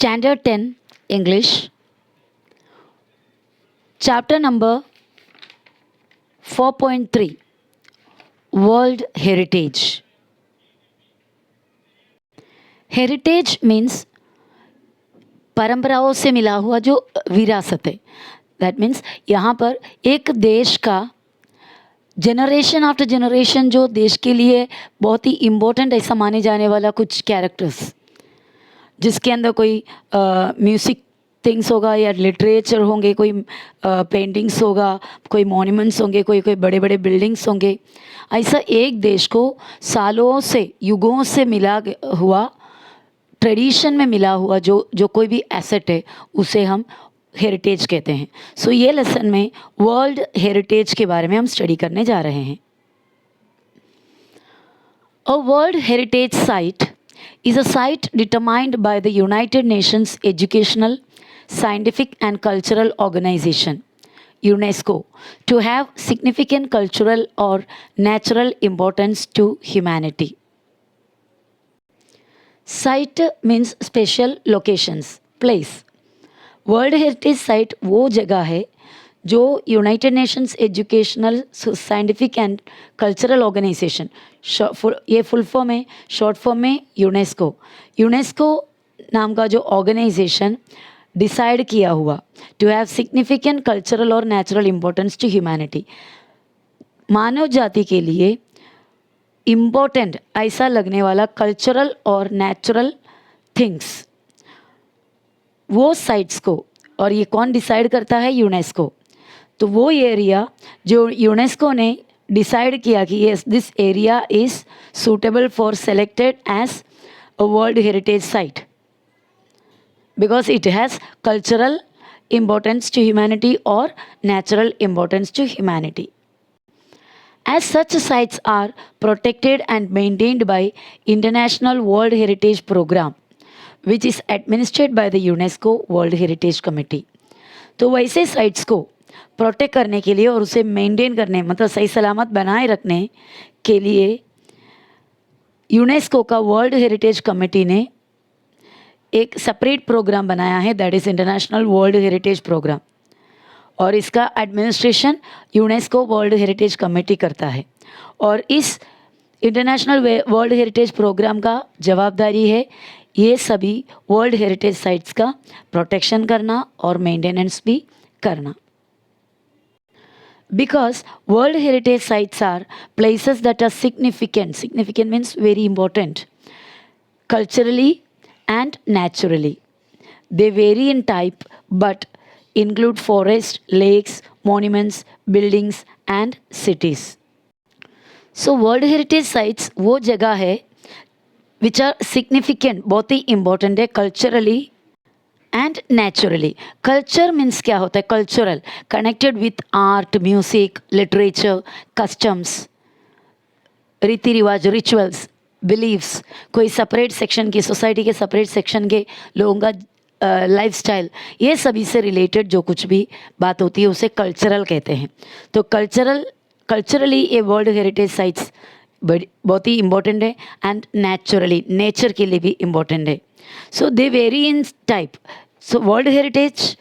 Standard 10 English, chapter number 4.3 World Heritage. Heritage means परंपराओं से मिला हुआ जो विरासत है. दैट मीन्स यहाँ पर एक देश का जनरेशन आफ्टर जनरेशन जो देश के लिए बहुत ही इम्पोर्टेंट ऐसा माने जाने वाला कुछ कैरेक्टर्स, जिसके अंदर कोई म्यूज़िक थिंग्स होगा या लिटरेचर होंगे, कोई पेंटिंग्स होगा, कोई मॉन्यूमेंट्स होंगे, कोई कोई बड़े बड़े बिल्डिंग्स होंगे. ऐसा एक देश को सालों से युगों से मिला हुआ, ट्रेडिशन में मिला हुआ जो कोई भी एसेट है उसे हम हेरिटेज कहते हैं. सो ये लेसन में वर्ल्ड हेरिटेज के बारे में हम स्टडी करने जा रहे हैं. अ world heritage site is a site determined by the United Nations Educational, Scientific and Cultural Organization, UNESCO, to have significant cultural or natural importance to humanity. Site means special locations, place. World heritage site वो जगह है जो United Nations Educational, Scientific and Cultural Organization, ये full form है, short form में UNESCO. UNESCO नाम का जो ऑर्गेनाइजेशन डिसाइड किया हुआ टू हैव सिग्निफिकेंट कल्चरल और नेचुरल इम्पोर्टेंस टू ह्यूमैनिटी, मानव जाति के लिए इम्पोर्टेंट ऐसा लगने वाला कल्चरल और नेचुरल थिंग्स, वो साइट्स को. और ये कौन डिसाइड करता है? यूनेस्को. तो वो एरिया जो यूनेस्को ने डिसाइड किया कि yes this area is suitable for selected as a world heritage site because it has cultural importance to humanity और natural importance to humanity. As such sites are protected and maintained by International World Heritage Program, which is administered by the UNESCO World Heritage Committee. तो वैसे sites को protect करने के लिए और उसे maintain करने, मतलब सही सलामत बनाए रखने के लिए यूनेस्को का वर्ल्ड हेरिटेज कमेटी ने एक सेपरेट प्रोग्राम बनाया है, that is international world heritage programme. और इसका administration UNESCO world heritage committee करता है. और इस इंटरनेशनल वर्ल्ड हेरिटेज प्रोग्राम का जवाबदारी है ये सभी वर्ल्ड हेरिटेज साइट्स का प्रोटेक्शन करना और मेंटेनेंस भी करना. Because world heritage sites are places that are significant means very important culturally and naturally. They vary in type but include forests, lakes, monuments, buildings and cities. So world heritage sites वो जगह है which are significant, बहुत ही important है culturally and naturally. Culture means क्या होता है? Cultural, connected with art, music, literature, customs, रीति रिवाज, रिचुअल्स, बिलीव्स. कोई सेपरेट सेक्शन की, सोसाइटी के सेपरेट सेक्शन के लोगों का लाइफस्टाइल, ये सभी से रिलेटेड जो कुछ भी बात होती है उसे कल्चरल कहते हैं. तो कल्चरली ये वर्ल्ड हेरिटेज साइट्स बहुत ही इम्पोर्टेंट है एंड नेचुरली नेचर के लिए भी इम्पोर्टेंट है. So they vary in type. So world heritage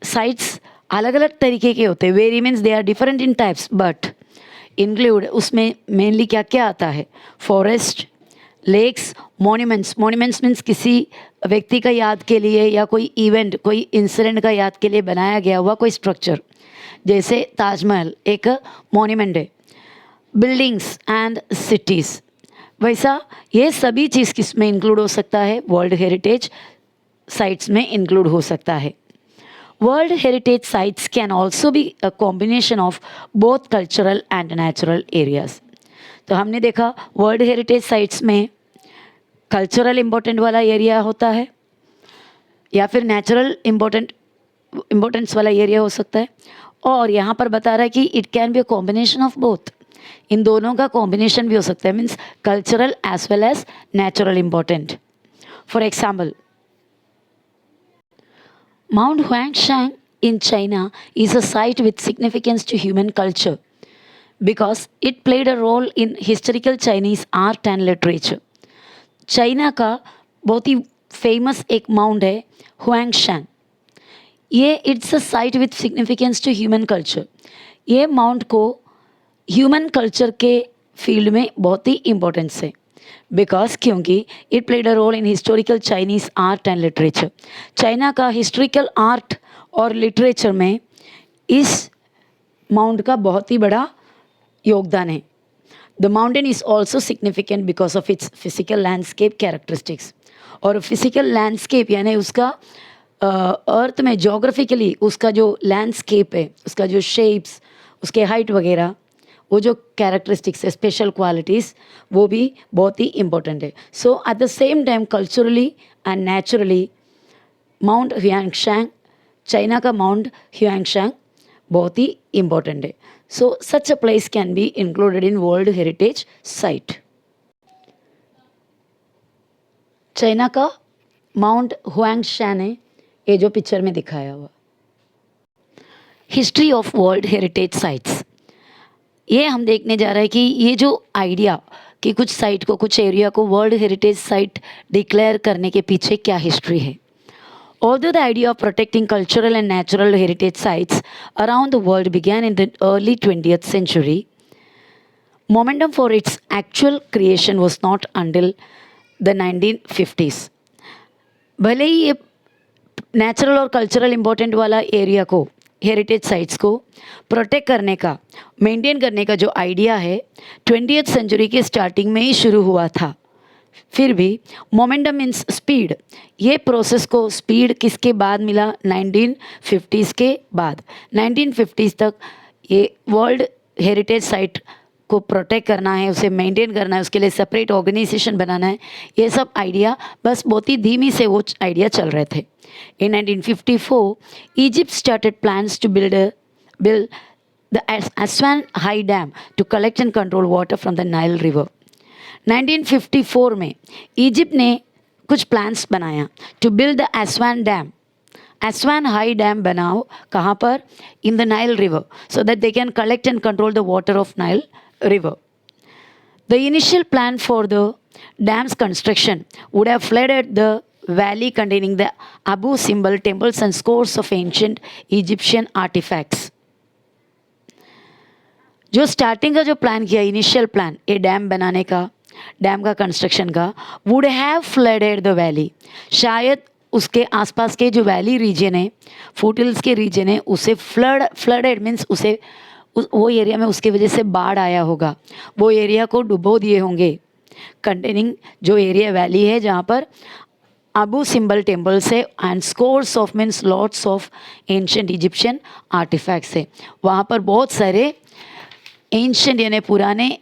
sites अलग अलग तरीके के होते हैं. Vary means they are different in types but include उसमें मेनली क्या क्या आता है? Forest, lakes, monuments. Monuments means किसी व्यक्ति का याद के लिए या कोई इवेंट, कोई इंसिडेंट का याद के लिए बनाया गया हुआ कोई स्ट्रक्चर, जैसे ताजमहल एक मॉन्यूमेंट है. बिल्डिंग्स एंड सिटीज़, वैसा ये सभी चीज़ किस में इंक्लूड हो सकता है? वर्ल्ड हेरिटेज साइट्स में इंक्लूड हो सकता है. World heritage sites can also be a combination of both cultural and natural areas. तो हमने देखा वर्ल्ड हेरिटेज साइट्स में कल्चरल इम्पोर्टेंट वाला एरिया होता है या फिर नेचुरल इम्पोर्टेंस वाला एरिया हो सकता है. और यहाँ पर बता रहा है कि it can be a combination of both. इन दोनों का कॉम्बिनेशन भी हो सकता है, means cultural as well as natural important. For example, Mount Huangshan in China is a site with significance to human culture because it played a role in historical Chinese art and literature. China का बहुत ही famous एक mount है Huangshan. ये it's a site with significance to human culture. ये mount को human culture के field में बहुत ही इम्पोर्टेंस है, बिकॉज क्योंकि it played a role in historical Chinese art and literature. China का हिस्टोरिकल आर्ट और लिटरेचर में इस माउंट का बहुत ही बड़ा योगदान है। The mountain is also significant because of its physical landscape characteristics. और फिजिकल लैंडस्केप यानी उसका अर्थ में जोग्राफिकली उसका जो लैंडस्केप है, उसका जो शेप्स, उसके हाइट वगैरह, वो जो कैरेक्टरिस्टिक्स है, स्पेशल क्वालिटीज़, वो भी बहुत ही इम्पोर्टेंट है। So at the same time culturally and naturally Mount Huangshan, China का माउंट ह्यूआंगशान बहुत ही इम्पोर्टेंट है। So such a place can be included in world heritage site. China का माउंट हुआंगशान है, ये जो पिक्चर में दिखाया हुआ। History of world heritage sites, ये हम देखने जा रहे हैं कि ये जो आइडिया कि कुछ साइट को, कुछ एरिया को वर्ल्ड हेरिटेज साइट डिक्लेयर करने के पीछे क्या हिस्ट्री है। Although the idea of protecting cultural and natural heritage sites around the world began in the early 20th century, momentum for its actual creation was not until the 1950s. भले ही ये natural और cultural important वाला area को, heritage sites को protect करने का, maintain करने का जो आइडिया है 20th सेंचुरी के स्टार्टिंग में ही शुरू हुआ था, फिर भी मोमेंटम मीन्स स्पीड। ये प्रोसेस को स्पीड किसके बाद मिला? 1950s के बाद। 1950s तक ये वर्ल्ड हेरिटेज साइट को प्रोटेक्ट करना है, उसे मेंटेन करना है, उसके लिए सेपरेट ऑर्गेनाइजेशन बनाना है, ये सब आइडिया बस बहुत ही धीमी से वो आइडिया चल रहे थे। In 1954 Egypt started plans to build the Aswan high dam to collect and control water from the Nile river. 1954 में इजिप्ट ने कुछ प्लान्स बनाया to build the Aswan dam. Aswan high dam बनाओ कहाँ पर? In the Nile river, so that they can collect and control the water of Nile river. The initial plan for the dam's construction would have flooded the valley containing the Abu Simbel temples and scores of ancient Egyptian artifacts. जो starting का जो plan किया, initial plan ये dam बनाने का, dam का construction का, would have flooded the valley, शायद उसके आसपास के जो वैली रीजन है, फुटहिल्स के रीजन है, उसे फ्लडेड मीन्स उसे वो एरिया में उसकी वजह से बाढ़ आया होगा, वो एरिया को डुबो दिए होंगे। कंटेनिंग जो एरिया वैली है जहाँ पर अबू सिंबल टेम्पल्स है and scores of means lots of ancient Egyptian artifacts है, वहाँ पर बहुत सारे एंशिएंट यानी पुराने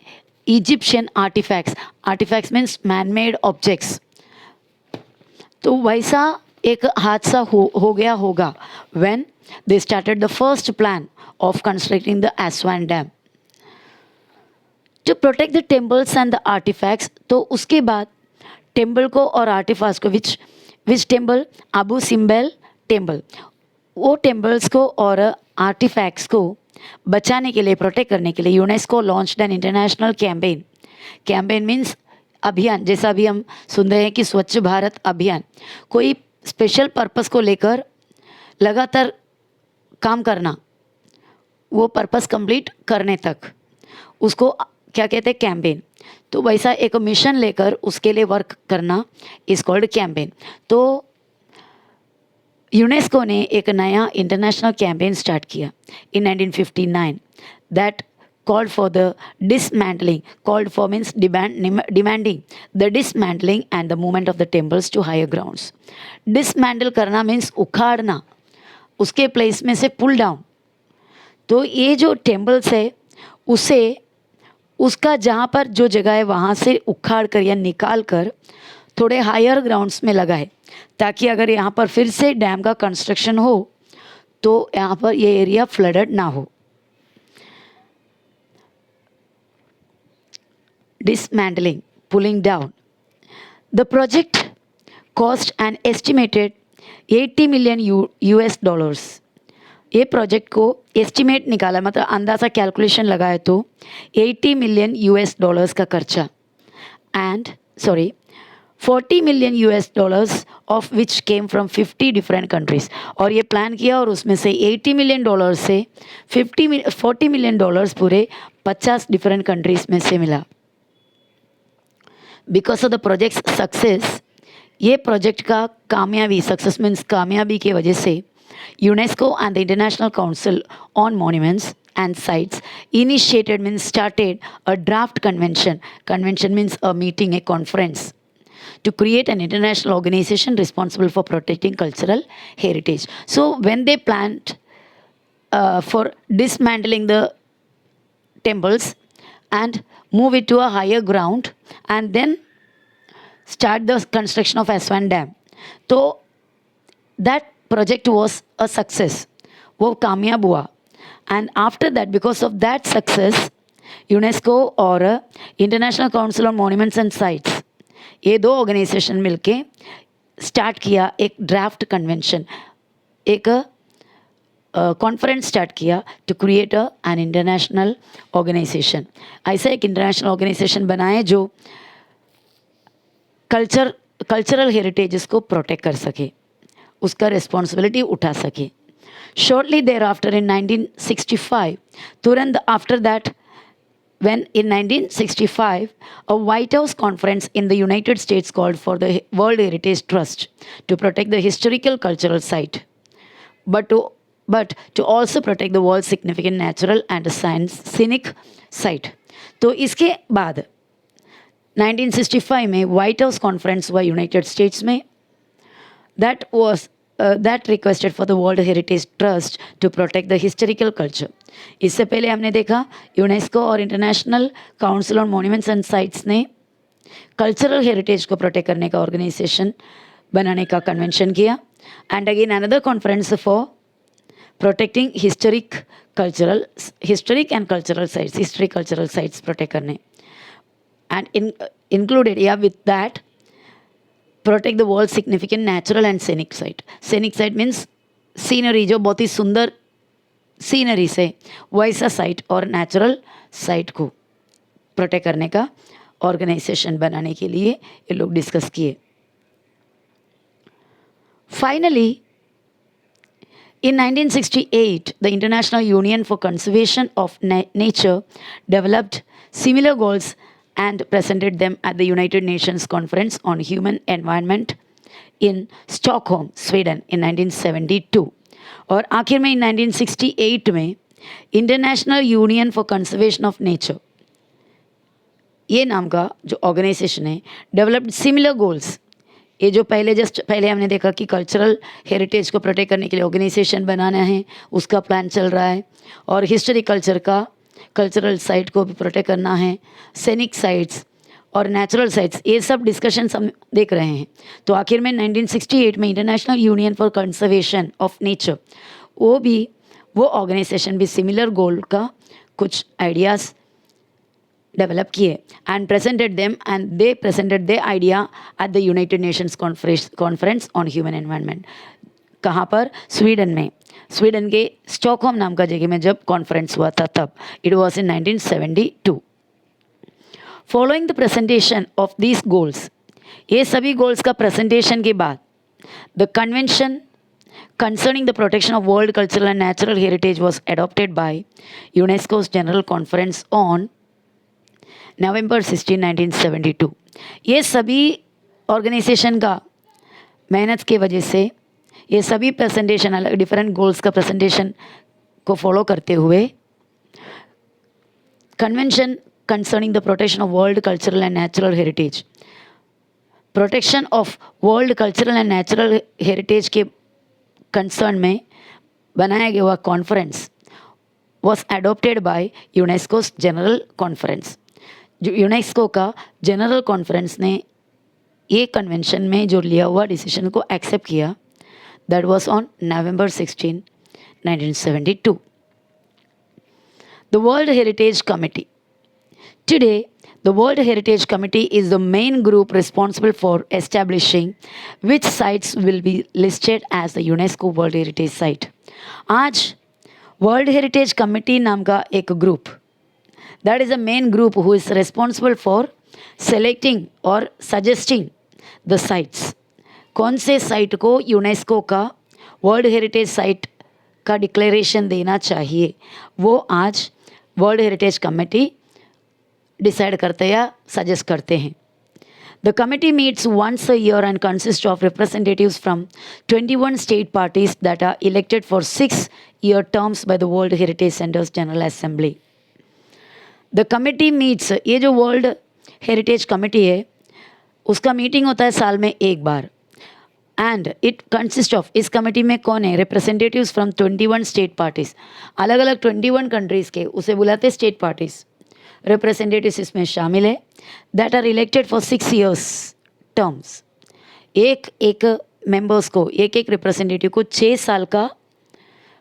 Egyptian artifacts means man made objects. तो वैसा एक हादसा हो गया होगा when they started the first plan of constructing the Aswan dam to protect the temples and the artifacts. तो उसके बाद टेम्पल को और आर्टिफैक्ट्स को, which temple? Abu Simbel temple, वो टेम्पल्स को और आर्टिफैक्ट्स को बचाने के लिए, प्रोटेक्ट करने के लिए UNESCO launched an international campaign means अभियान। जैसा अभी हम सुन रहे हैं कि स्वच्छ भारत अभियान, कोई स्पेशल पर्पस को लेकर लगातार काम करना, वो पर्पस कंप्लीट करने तक, उसको क्या कहते हैं? कैंपेन। तो वैसा एक मिशन लेकर उसके लिए वर्क करना इज कॉल्ड कैंपेन। तो यूनेस्को ने एक नया इंटरनेशनल कैंपेन स्टार्ट किया इन 1959 that called for the dismantling, called for means demanding the dismantling and the movement of the temples to higher grounds. Dismantle करना means उखाड़ना, उसके प्लेस में से पुल डाउन। तो ये जो टेम्पल्स है उसे उसका जहाँ पर जो जगह है वहाँ से उखाड़ कर या निकाल कर थोड़े हायर ग्राउंड्स में लगाए, ताकि अगर यहाँ पर फिर से डैम का कंस्ट्रक्शन हो तो यहाँ पर ये एरिया फ्लडेड ना हो। Dismantling, pulling down. The project cost an estimated 80 million US dollars. ये प्रोजेक्ट को एस्टिमेट निकाला, मतलब अंदाज़ा कैलकुलेशन लगाए तो 80 मिलियन US डॉलर्स का खर्चा। And 40 million US dollars of which came from 50 different countries. और ये प्लान किया और उसमें से 80 million dollars से 40 million dollars पूरे 50 different countries में से मिला. Because of the project's success, ये प्रोजेक्ट का कामयाबी, सक्सेस मीन्स कामयाबी की वजह से UNESCO and the international council on monuments and sites initiated means started a draft convention. Convention means a meeting, a conference, to create an international organization responsible for protecting cultural heritage. So when they planned for dismantling the temples and move it to a higher ground and then start the construction of Aswan Dam, so that project was a success. वो कामयाब हुआ. And after that, because of that success, UNESCO और international council on monuments and sites, ये दो organization मिलके start किया एक draft convention, एक कॉन्फ्रेंस स्टार्ट किया to create an international organization. ऐसा एक इंटरनेशनल ऑर्गेनाइजेशन बनाए जो कल्चरल हेरिटेजेस को प्रोटेक्ट कर सके, उसका रिस्पॉन्सिबिलिटी उठा सके. Shortly thereafter, in 1965, Turand after that, when in 1965, a White House conference in the United States called for the World Heritage Trust to protect the historical cultural site, but to also protect the world's significant natural and scenic site. तो इसके बाद 1965 में White House conference हुआ United States में. That requested for the World Heritage Trust to protect the historical culture. इससे पहले हमने देखा यूनेस्को और international council on monuments and sites ने कल्चरल हेरिटेज को प्रोटेक्ट करने का ऑर्गेनाइजेशन बनाने का कन्वेंशन किया. And again another conference for protecting historic and cultural sites, history cultural sites protect करने. एंड इंक्लूडेड या with that protect the world significant natural and scenic site. Scenic site means scenery, जो बहुत ही सुंदर scenery से वैसा site और natural site को protect करने का ऑर्गेनाइजेशन बनाने के लिए ये लोग डिस्कस किए. Finally in 1968, the International Union for Conservation of Nature developed similar goals and presented them at the United Nations Conference on Human Environment in Stockholm, Sweden in 1972. और आखिर में 1968 में international union for conservation of nature, ये नाम का जो organisation है, developed similar goals. ये जो पहले हमने देखा कि कल्चरल हेरिटेज को प्रोटेक्ट करने के लिए ऑर्गेनाइजेशन बनाना है, उसका प्लान चल रहा है, और हिस्टोरिक कल्चरल साइट को भी प्रोटेक्ट करना है, सेनिक साइट्स और नेचुरल साइट्स, ये सब डिस्कशंस हम देख रहे हैं. तो आखिर में 1968 में international union for conservation of nature, वो ऑर्गेनाइजेशन भी सिमिलर गोल का कुछ आइडियाज़ डेवलप किए and presented them, and they presented they idea at the United Nations conference on human environment. कहाँ पर? स्वीडन में. स्वीडन के स्टॉकहोम नाम का जगह में जब कॉन्फ्रेंस हुआ था तब. It was in 1972. Following the presentation of these goals, ये सभी गोल्स का प्रेजेंटेशन के बाद the convention concerning the protection of world cultural and natural heritage was adopted by UNESCO's General Conference on November 16, 1972. ये सभी ऑर्गेनाइजेशन का मेहनत के वजह से ये सभी प्रेजेंटेशन अलग डिफरेंट गोल्स का प्रेजेंटेशन को फॉलो करते हुए convention concerning the protection of world cultural and natural heritage, protection of world cultural and natural heritage के कंसर्न में बनाया गया हुआ conference was adopted by UNESCO's general conference. जो यूनेस्को का जनरल कॉन्फ्रेंस ने ये कन्वेंशन में जो लिया हुआ डिसीजन को एक्सेप्ट किया, that was on November 16, 1972. The World Heritage Committee. Today, the World Heritage Committee is the main group responsible for establishing which sites will be listed as the UNESCO World Heritage Site. आज World Heritage Committee नाम का एक group, that is the main group who is responsible for selecting or suggesting the sites, कौन से site को UNESCO का world heritage site का declaration देना चाहिए, वो आज वर्ल्ड हेरिटेज कमेटी डिसाइड करते या सजेस्ट करते हैं. The committee meets once a year and consists of representatives from 21 state parties that are elected for 6-year terms by the World Heritage Center's General Assembly. The committee meets, ये जो world heritage committee है उसका meeting होता है साल में एक बार. And it consist of, इस कमेटी में कौन है, रिप्रेजेंटेटिव्स फ्रॉम 21 स्टेट पार्टीज, अलग अलग 21 कंट्रीज़ के, उसे बुलाते हैं स्टेट पार्टीज. रिप्रेजेंटेटिव्स इसमें शामिल है. That are elected for 6 years terms. एक मेंबर्स को, एक रिप्रेजेंटेटिव को 6 साल का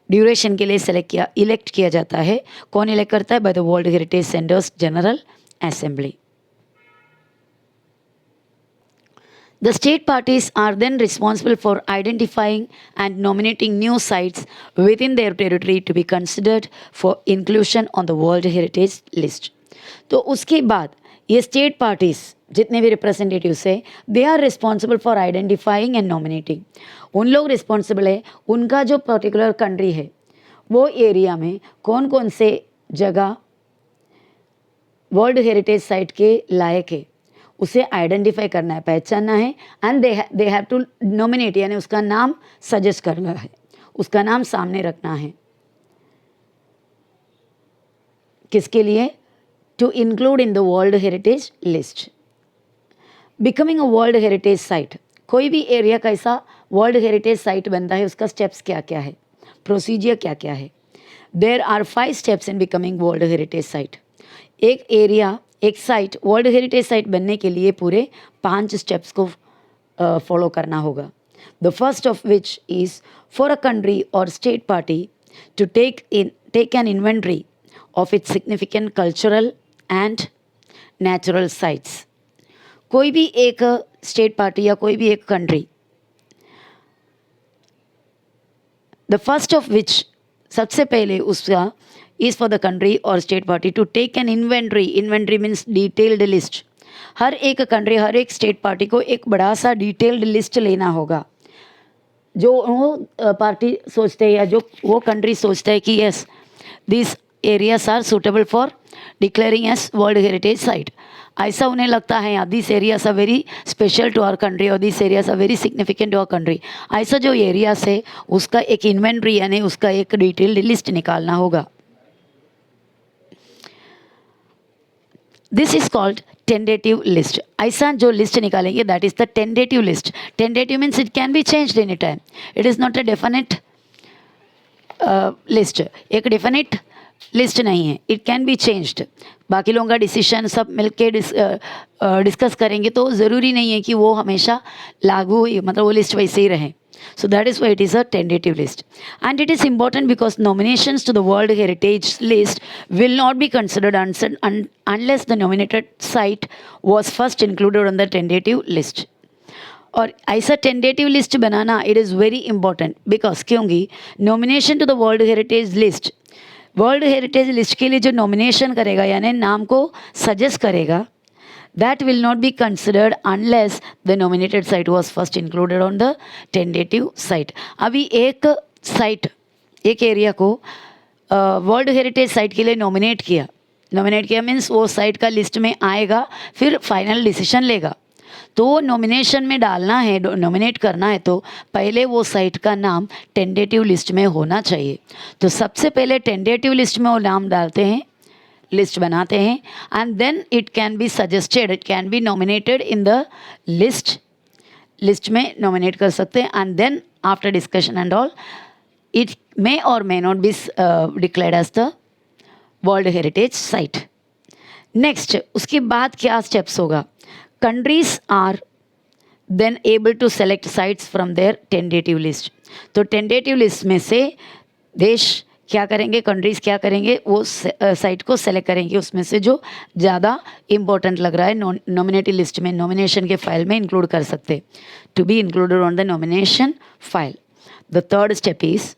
ड्यूरेशन के लिए इलेक्ट किया जाता है. कौन इलेक्ट करता है? By the world heritage centres general assembly. The state parties are then responsible for identifying and nominating new sites within their territory to be considered for inclusion on the World Heritage List. तो उसके बाद ये state parties जितने भी representatives है, they are responsible for identifying and nominating. उन लोग responsible है, उनका जो पर्टिकुलर कंट्री है वो एरिया में कौन कौन से जगह वर्ल्ड हेरिटेज साइट के लायक है उसे आइडेंटिफाई करना है, पहचानना है. And they have to nominate, यानी उसका नाम सजेस्ट करना है, उसका नाम सामने रखना है. किसके लिए? To include in the world heritage list. Becoming a world heritage site, कोई भी एरिया कैसा वर्ल्ड हेरिटेज साइट बनता है, उसका स्टेप्स क्या क्या है, प्रोसीजर क्या क्या है. There are 5 steps in becoming world heritage site. एक एरिया, एक साइट वर्ल्ड हेरिटेज साइट बनने के लिए पूरे 5 स्टेप्स को फॉलो करना होगा. The first of which is for a country or state party to take an inventory of its significant cultural and natural sites. कोई भी एक स्टेट पार्टी या कोई भी एक country, the first of which, सबसे पहले उसका is for the country or state party to take an inventory. Inventory means detailed list. हर एक कंट्री, हर एक स्टेट पार्टी को एक बड़ा सा डिटेल्ड लिस्ट लेना होगा. जो वो पार्टी सोचते हैं या जो वो कंट्री सोचता है कि yes this areas are suitable for declaring as world heritage site, ऐसा उन्हें लगता है या this areas are very special to our country और this areas are very significant to our country, ऐसा जो एरियाज है उसका एक इन्वेंट्री यानी उसका एक डिटेल्ड लिस्ट निकालना होगा. This is called tentative list. ऐसा जो लिस्ट निकालेंगे that is the tentative list. Tentative means it can be changed any time. It is not a definite list. एक डेफिनेट लिस्ट नहीं है, इट कैन बी चेंज्ड. बाकी लोगों का decision सब मिलके डिस्कस करेंगे तो ज़रूरी नहीं है कि वो हमेशा लागू, मतलब वो लिस्ट वैसे ही रहे. So that is why it is a tentative list. And it is important because nominations to the World Heritage List will not be considered unless the nominated site was first included on the tentative list. और ऐसा tentative list बनाना it is very important because क्योंकि nomination to the world heritage list, world heritage list के लिए जो nomination करेगा यानी नाम को सजेस्ट करेगा, that will not be considered unless the nominated site was first included on the tentative site. अभी एक साइट, एक एरिया को वर्ल्ड हेरिटेज साइट के लिए नॉमिनेट किया मीन्स वो साइट का लिस्ट में आएगा, फिर फाइनल डिसीजन लेगा. तो नॉमिनेशन में डालना है, नॉमिनेट करना है तो पहले वो साइट का नाम टेंडेटिव लिस्ट में होना चाहिए. तो सबसे पहले टेंडेटिव लिस्ट में वो नाम डालते हैं, लिस्ट बनाते हैं, and then it can be suggested, it can be nominated in the list में नॉमिनेट कर सकते हैं. And then after discussion and all it may or may not be declared as the world heritage site. Next उसके बाद क्या steps होगा? Countries are then able to select sites from their tentative list. तो tentative list में से देश क्या करेंगे, कंट्रीज़ क्या करेंगे, वो साइट को सेलेक्ट करेंगे उसमें से जो ज़्यादा इम्पोर्टेंट लग रहा है नॉमिनेटिव लिस्ट में, नॉमिनेशन के फाइल में इंक्लूड कर सकते, to be included on the nomination file. The third step is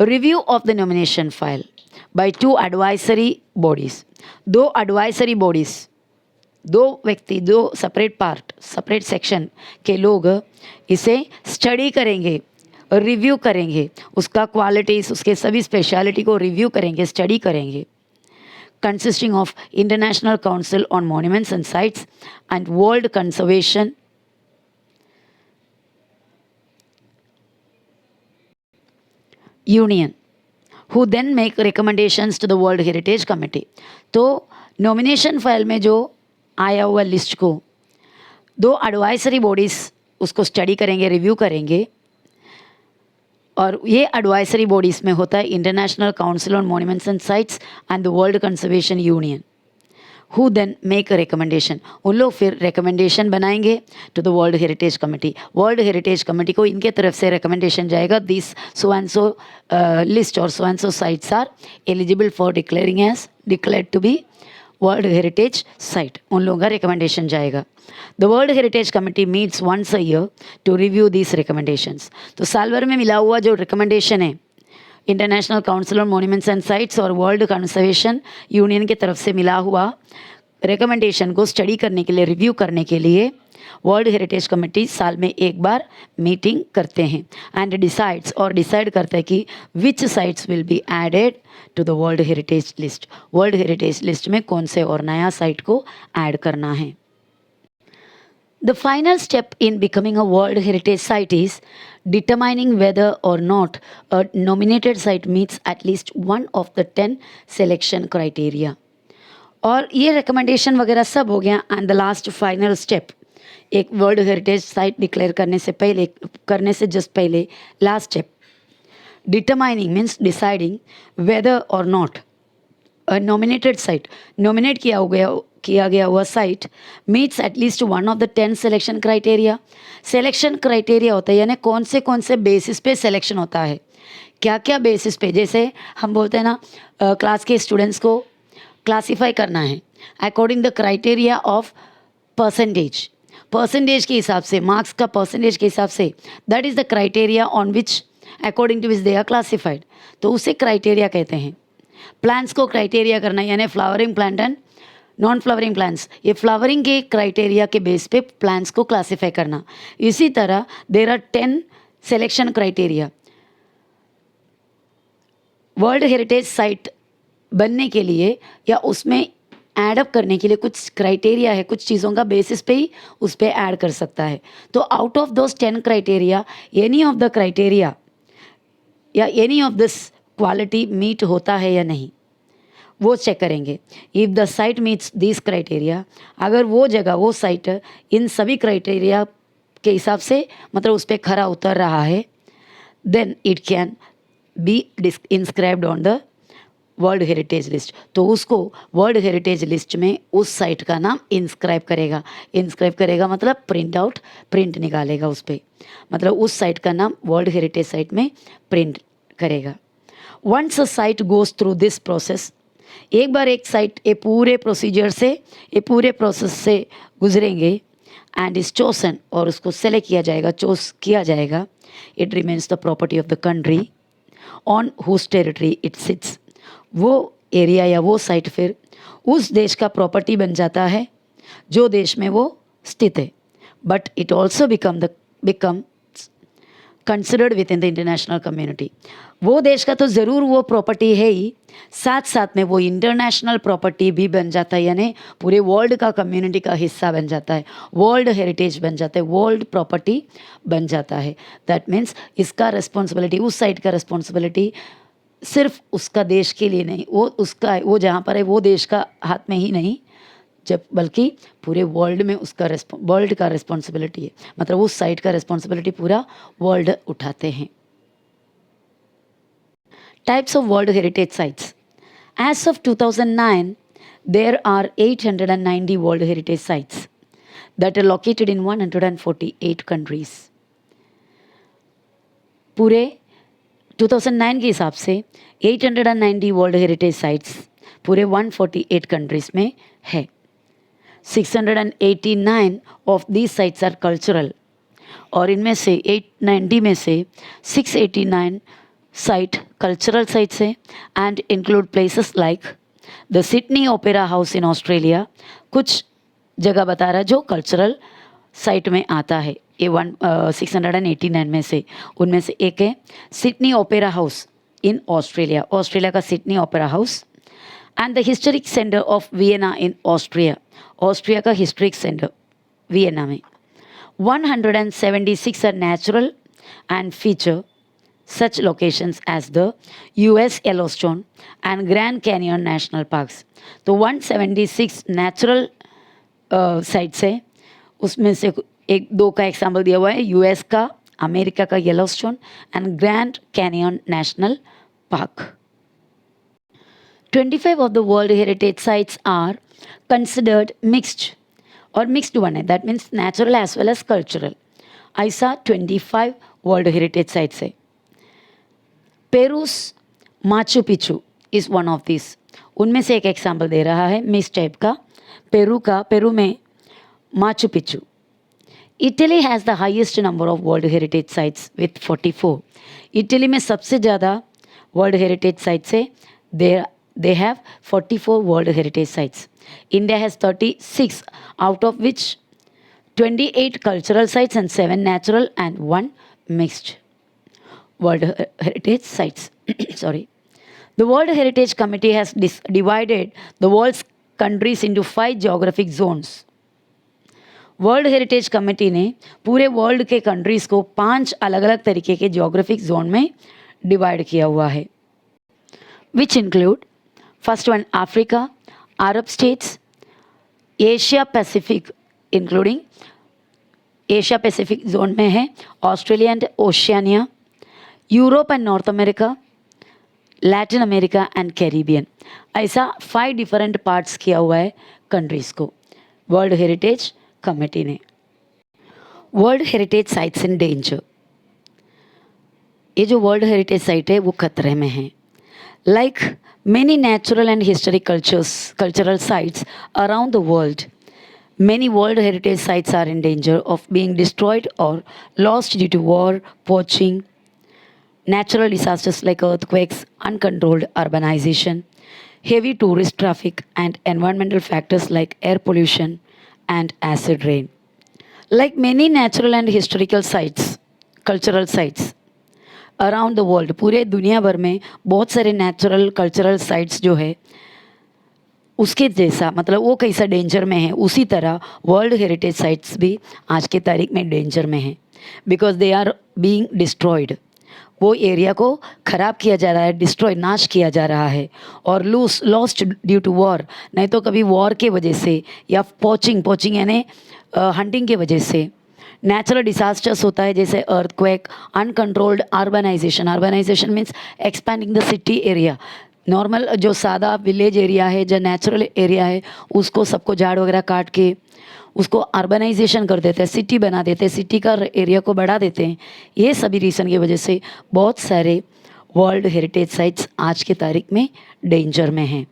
review of the nomination file by 2 advisory bodies. 2 advisory bodies दो व्यक्ति, दो सेपरेट पार्ट, सेपरेट सेक्शन के लोग इसे स्टडी करेंगे, रिव्यू करेंगे, उसका क्वालिटीज़, उसके सभी स्पेशलिटी को रिव्यू करेंगे, स्टडी करेंगे. Consisting of International Council on Monuments and Sites and World Conservation Union, who then make recommendations to the World Heritage Committee. तो नॉमिनेशन फाइल में जो आया हुआ लिस्ट को दो एडवाइजरी बॉडीज़ उसको स्टडी करेंगे, रिव्यू करेंगे, और ये एडवाइजरी बॉडीज़ में होता है international council on monuments and sites and the world conservation union, who then make a recommendation. उन लोग फिर रिकमेंडेशन बनाएंगे to the world heritage committee. World heritage committee को इनके तरफ से रिकमेंडेशन जाएगा, this so and so list और so and so sites are eligible for declaring as declared to be world heritage site. उन लोगों का रिकमेंडेशन जाएगा. The world heritage committee meets once a year to review this recommendations. तो साल भर में मिला हुआ जो रिकमेंडेशन है international council on monuments and sites और वर्ल्ड कंजर्वेशन यूनियन की तरफ से मिला हुआ रिकमेंडेशन को स्टडी करने के लिए, रिव्यू करने के लिए वर्ल्ड हेरिटेज कमेटी साल में एक बार मीटिंग करते हैं एंड डिसाइड्स, और डिसाइड करते हैं कि which sites will be added to the world heritage list. World heritage list में कौन से और नया साइट को ऐड करना है. The final step in becoming a World Heritage Site is determining whether or not a nominated site meets at least one of the 10 selection criteria. और ये रिकमेंडेशन वगैरह सब हो गया. And the last final step, एक world heritage site declare करने से पहले, करने से जस्ट पहले last step, determining means deciding whether or not a nominated site, नॉमिनेट किया गया हुआ site meets at least one of the 10 selection criteria. Selection criteria होता है यानी कौन से बेसिस पे सिलेक्शन होता है, क्या क्या बेसिस पे. जैसे हम बोलते हैं ना, क्लास के स्टूडेंट्स को क्लासीफाई करना है according the criteria of percentage, percentage के हिसाब से, मार्क्स का परसेंटेज के हिसाब से, that is the criteria on which according to which they are classified. तो उसे क्राइटेरिया कहते हैं. प्लांट्स को क्राइटेरिया करना यानी flowering plant and non flowering plants, ये फ्लावरिंग के क्राइटेरिया के बेस पे प्लांट्स को क्लासीफाई करना. इसी तरह there are 10 selection criteria. World heritage site बनने के लिए या उसमें ऐडअप करने के लिए कुछ क्राइटेरिया है, कुछ चीज़ों का बेसिस पे ही उस पर ऐड कर सकता है. तो out of those 10 criteria any of the criteria या any of this quality meet होता है या नहीं, वो चेक करेंगे. If the site meets this criteria, अगर वो जगह, वो साइट इन सभी क्राइटेरिया के हिसाब से मतलब उस पर खरा उतर रहा है, then it can be inscribed on the world heritage list. तो उसको वर्ल्ड हेरिटेज लिस्ट में उस साइट का नाम इंस्क्राइब करेगा. इंस्क्राइब करेगा मतलब प्रिंट आउट, प्रिंट निकालेगा उस पर, मतलब उस साइट का नाम वर्ल्ड हेरिटेज साइट में प्रिंट करेगा. Once a site goes through this process, एक बार एक साइट ये पूरे प्रोसीजर से, ये पूरे प्रोसेस से गुजरेंगे एंड इज चोसन, और उसको सेलेक्ट किया जाएगा, चोज किया जाएगा. It remains the property of the country on whose territory it sits. वो एरिया या वो साइट फिर उस देश का प्रॉपर्टी बन जाता है जो देश में वो स्थित है. But it also become considered with in the international community. वो देश का तो ज़रूर वो प्रॉपर्टी है ही, साथ साथ में वो इंटरनेशनल प्रॉपर्टी भी बन जाता है, यानी पूरे वर्ल्ड का कम्युनिटी का हिस्सा बन जाता है, वर्ल्ड हेरिटेज बन जाता है, वर्ल्ड प्रॉपर्टी बन जाता है. दैट मीन्स इसका रिस्पॉन्सिबिलिटी, उस साइट का रिस्पॉन्सिबिलिटी सिर्फ उसका देश के लिए नहीं, वो जहाँ पर है वो देश का हाथ में ही नहीं, जब बल्कि पूरे वर्ल्ड में उसका वर्ल्ड का रिस्पॉन्सिबिलिटी है, मतलब उस साइट का रिस्पॉन्सिबिलिटी पूरा वर्ल्ड उठाते हैं. Types of world heritage sites. As of 2009 there are 890 world heritage sites that are located in 148 countries. पूरे 2009 के हिसाब से 890 वर्ल्ड हेरिटेज साइट्स पूरे 148 कंट्रीज में है. 689 of these sites are cultural, और इनमें से 890 में से 689 साइट कल्चरल साइट्स है and include places like the Sydney opera house in Australia. कुछ जगह बता रहा है जो कल्चरल साइट में आता है। ये 689 में से उनमें से एक है Sydney opera house in Australia, Australia का Sydney opera house. And the historic centre of Vienna in Austria, Austria का हिस्टोरिक सेंटर वियना में। 176 are natural and feature such locations as the US Yellowstone and Grand Canyon National Parks. तो 176 natural sites है, उसमें से एक दो का example दिया हुआ है, यूएस का, अमेरिका का Yellowstone and grand canyon national park. 25 of the World Heritage Sites are considered mixed और मिक्स्ड वन है, that means natural as well as cultural. ऐसा 25 वर्ल्ड हेरिटेज साइट्स है। Peru's Machu Picchu is one of this, उनमें से एक example दे रहा है मिक्स टाइप का, पेरू में Machu Picchu. Italy has the highest number of world heritage sites with 44। Italy में सबसे ज़्यादा वर्ल्ड हेरिटेज साइट्स है, they have 44 world heritage sites. India has 36, out of which 28 cultural sites and 7 natural and 1 mixed world heritage sites. Sorry. The World Heritage Committee has divided the world's countries into 5 geographic zones. World heritage committee ने पूरे world के countries को 5 अलग अलग तरीके के geographic zone में divide किया हुआ है, which include first one Africa, Arab states, Asia Pacific including Asia Pacific zone में है Australia and Oceania, Europe and north America, Latin America and Caribbean. ऐसा 5 डिफरेंट पार्ट्स किया हुआ है कंट्रीज़ को वर्ल्ड हेरिटेज कमेटी ने। World heritage sites in danger, ये जो वर्ल्ड हेरिटेज साइट है वो खतरे में है। Like many natural and historic cultural sites around the world, many world heritage sites are in danger of being destroyed or lost due to war, poaching, natural disasters like earthquakes, uncontrolled urbanization, heavy tourist traffic, and environmental factors like air pollution and acid rain. Like many natural and historical sites, cultural sites around the world, पूरे दुनिया भर में बहुत सारे natural cultural sites जो है उसके जैसा, मतलब वो कैसा डेंजर में है, उसी तरह वर्ल्ड हेरिटेज साइट्स भी आज के तारीख में डेंजर में है, because they are being destroyed. वो एरिया को ख़राब किया जा रहा है, डिस्ट्रॉय, नाश किया जा रहा है, और लॉस्ट ड्यू टू वॉर, नहीं तो कभी वॉर के वजह से या पोचिंग यानी हंटिंग के वजह से। नेचुरल डिजास्टर्स होता है जैसे earthquake, uncontrolled urbanization means expanding the city area. Normal जो सादा विलेज एरिया है, जो नेचुरल एरिया है, उसको सबको झाड़ वगैरह काट के उसको अर्बनाइजेशन कर देते हैं, सिटी बना देते हैं, सिटी का एरिया को बढ़ा देते हैं। ये सभी रीज़न की वजह से बहुत सारे वर्ल्ड हेरिटेज साइट्स आज के तारीख में डेंजर में हैं।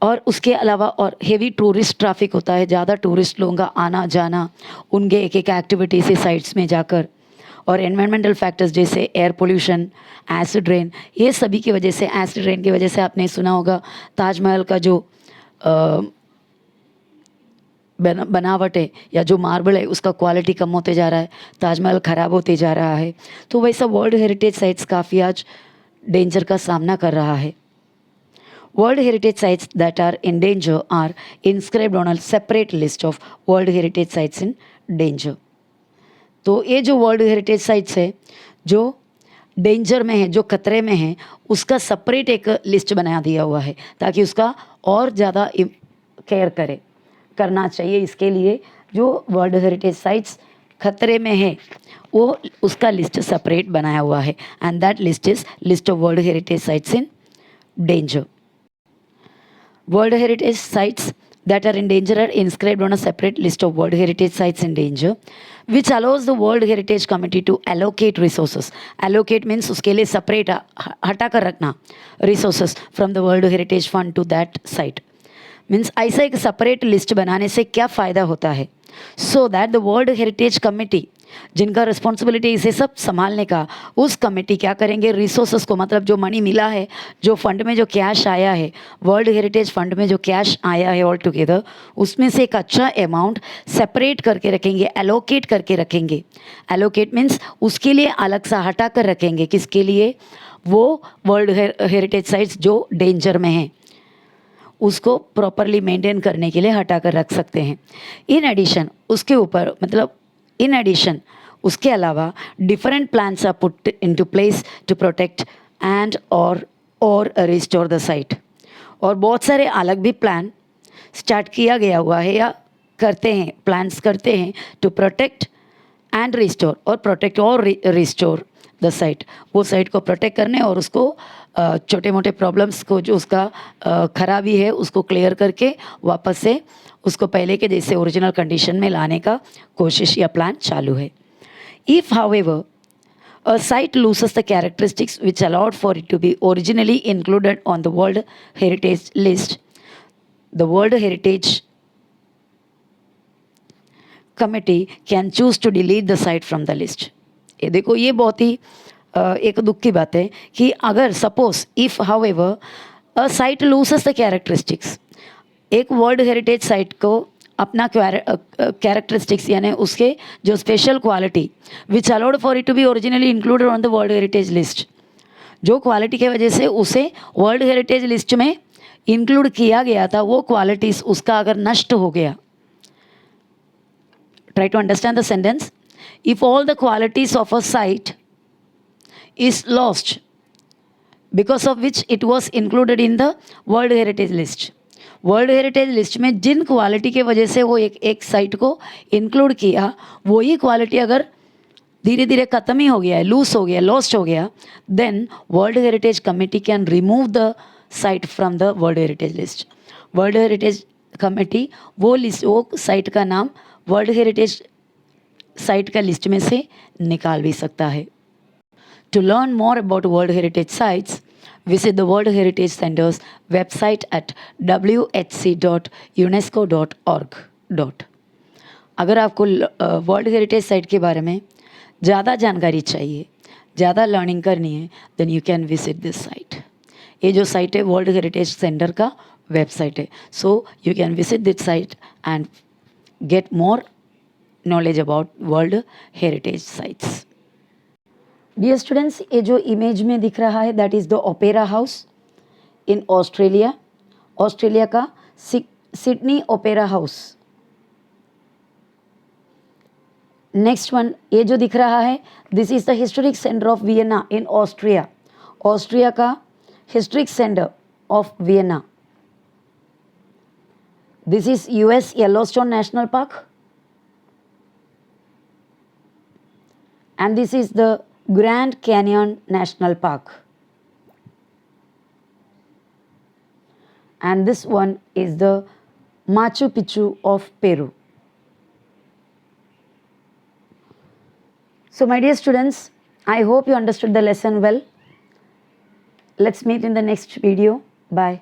और उसके अलावा और हेवी टूरिस्ट ट्रैफिक होता है, ज़्यादा टूरिस्ट लोगों का आना जाना उनके एक एक एक्टिविटी से साइट्स में जाकर, और एनवायरमेंटल फैक्टर्स जैसे एयर पोल्यूशन, एसिड रेन, ये सभी की वजह से, एसिड रेन की वजह से आपने सुना होगा ताजमहल का जो बनावट है या जो मार्बल है उसका क्वालिटी कम होते जा रहा है, ताजमहल ख़राब होते जा रहा है। तो वैसा वर्ल्ड हेरिटेज साइट्स काफ़ी आज डेंजर का सामना कर रहा है। World heritage sites that are in danger are inscribed on a separate list of World Heritage Sites in danger. तो ये जो वर्ल्ड हेरिटेज साइट्स है जो डेंजर में है, जो खतरे में है, उसका सेपरेट एक लिस्ट बना दिया हुआ है ताकि उसका और ज़्यादा केयर करना चाहिए। इसके लिए जो वर्ल्ड हेरिटेज साइट्स खतरे में है वो उसका लिस्ट सेपरेट बनाया हुआ है, and that list is list of world heritage sites in danger. World Heritage Sites that are in danger are inscribed on a separate list of World Heritage Sites in danger, which allows the World Heritage Committee to allocate resources. Allocate means उसके लिए separate हटा कर रखना resources from the World Heritage Fund to that site. Means ऐसा एक separate list बनाने से क्या फ़ायदा होता है? So that the World Heritage Committee जिनका रिस्पॉन्सिबिलिटी इसे सब संभालने का, उस कमेटी क्या करेंगे, रिसोर्सेस को, मतलब जो मनी मिला है, जो फंड में जो कैश आया है, वर्ल्ड हेरिटेज फंड में जो कैश आया है ऑल टुगेदर, उसमें से एक अच्छा अमाउंट सेपरेट करके रखेंगे, एलोकेट करके रखेंगे। एलोकेट मीन्स उसके लिए अलग सा हटा कर रखेंगे। किसके लिए? वो वर्ल्ड हेरिटेज साइट्स जो डेंजर में हैं उसको प्रॉपरली मेंटेन करने के लिए हटा कर रख सकते हैं। इन एडिशन उसके ऊपर, मतलब इन एडिशन उसके अलावा different plans are put into place to protect and और रिस्टोर द साइट। और बहुत सारे अलग भी प्लान स्टार्ट किया गया हुआ है या करते हैं, प्लान्स करते हैं टू प्रोटेक्ट एंड रिस्टोर, और प्रोटेक्ट और रिस्टोर द साइट। वो साइट को प्रोटेक्ट करने और उसको छोटे मोटे प्रॉब्लम्स को, जो उसका खराबी है, उसको क्लियर करके वापस से उसको पहले के जैसे ओरिजिनल कंडीशन में लाने का कोशिश या प्लान चालू है। If however a site loses the characteristics which allowed for it to be originally included on the World Heritage List, the World Heritage Committee can choose to delete the site from the list. ये देखो, ये बहुत ही एक दुख की बात है कि अगर suppose if however a site loses the characteristics, एक वर्ल्ड हेरिटेज साइट को अपना कैरेक्टरिस्टिक्स यानी उसके जो special quality which allowed for it to be originally included on the world heritage list, जो क्वालिटी की वजह से उसे वर्ल्ड हेरिटेज लिस्ट में इंक्लूड किया गया था, वो क्वालिटीज़ उसका अगर नष्ट हो गया, try to understand the sentence, if all the qualities of a site is lost because of which it was included in the world heritage list, world heritage list में जिन क्वालिटी के वजह से वो एक साइट को इंक्लूड किया, वही क्वालिटी अगर धीरे धीरे ख़त्म ही हो गया है, लूज हो गया, लॉस्ट हो गया, then world heritage committee can remove the site from the world heritage list. World heritage committee वो लिस्ट, वो साइट का नाम वर्ल्ड हेरिटेज साइट का लिस्ट में से निकाल भी सकता है। To learn more about world heritage sites, visit the World Heritage Center's website at whc.unesco.org. अगर आपको वर्ल्ड हेरिटेज साइट के बारे में ज़्यादा जानकारी चाहिए, ज़्यादा लर्निंग करनी है, then you can visit this site. ये जो साइट है वर्ल्ड हेरिटेज सेंटर का वेबसाइट है, so you can visit this site and get more knowledge about world heritage sites. Dear students, ये जो इमेज में दिख रहा है that is the opera house in Australia, Australia का Sydney opera house. Next one, ये जो दिख रहा है, this is the historic centre of Vienna in Austria, Austria का historic centre of Vienna. This is US Yellowstone national park and this is the Grand Canyon National Park, and this one is the Machu Picchu of Peru. So my dear students, I hope you understood the lesson well. Let's meet in the next video. Bye.